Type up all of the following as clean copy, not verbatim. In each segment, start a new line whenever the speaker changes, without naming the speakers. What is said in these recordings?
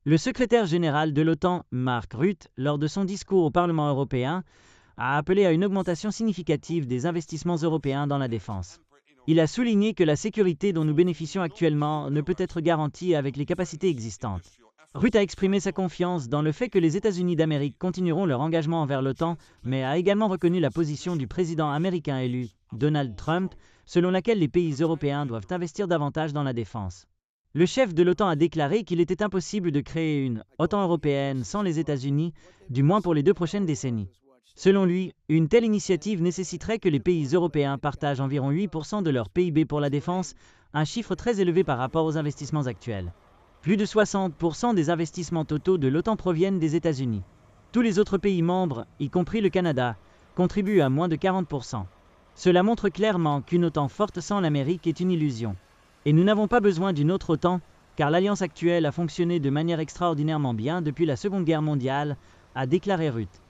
Le secrétaire général de l'OTAN, Mark Rutte, lors de son discours au Parlement européen, a appelé à une augmentation significative des investissements européens dans la défense. Il a souligné que la sécurité dont nous bénéficions actuellement ne peut être garantie avec les capacités existantes. Rutte a exprimé sa confiance dans le fait que les États-Unis d'Amérique continueront leur engagement envers l'OTAN, mais a également reconnu la position du président américain élu, Donald Trump, selon laquelle les pays européens doivent investir davantage dans la défense. Le chef de l'OTAN a déclaré qu'il était impossible de créer une OTAN européenne sans les États-Unis, du moins pour les 2 prochaines décennies. Selon lui, une telle initiative nécessiterait que les pays européens partagent environ 8% de leur PIB pour la défense, un chiffre très élevé par rapport aux investissements actuels. Plus de 60% des investissements totaux de l'OTAN proviennent des États-Unis. Tous les autres pays membres, y compris le Canada, contribuent à moins de 40%. Cela montre clairement qu'une OTAN forte sans l'Amérique est une illusion. Et nous n'avons pas besoin d'une autre OTAN, car l'alliance actuelle a fonctionné de manière extraordinairement bien depuis la Seconde Guerre mondiale, a déclaré Rutte.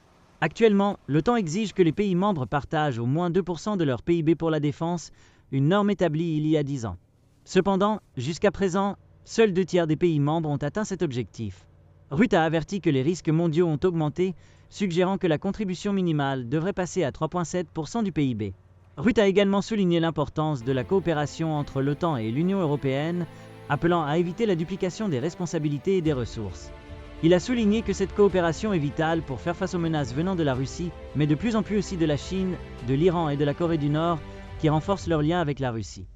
Actuellement, l'OTAN exige que les pays membres partagent au moins 2% de leur PIB pour la défense, une norme établie il y a 10 ans. Cependant, jusqu'à présent, seuls 2 tiers des pays membres ont atteint cet objectif. Rutte a averti que les risques mondiaux ont augmenté, suggérant que la contribution minimale devrait passer à 3,7% du PIB. Rutte a également souligné l'importance de la coopération entre l'OTAN et l'Union européenne, appelant à éviter la duplication des responsabilités et des ressources. Il a souligné que cette coopération est vitale pour faire face aux menaces venant de la Russie, mais de plus en plus aussi de la Chine, de l'Iran et de la Corée du Nord, qui renforcent leurs liens avec la Russie.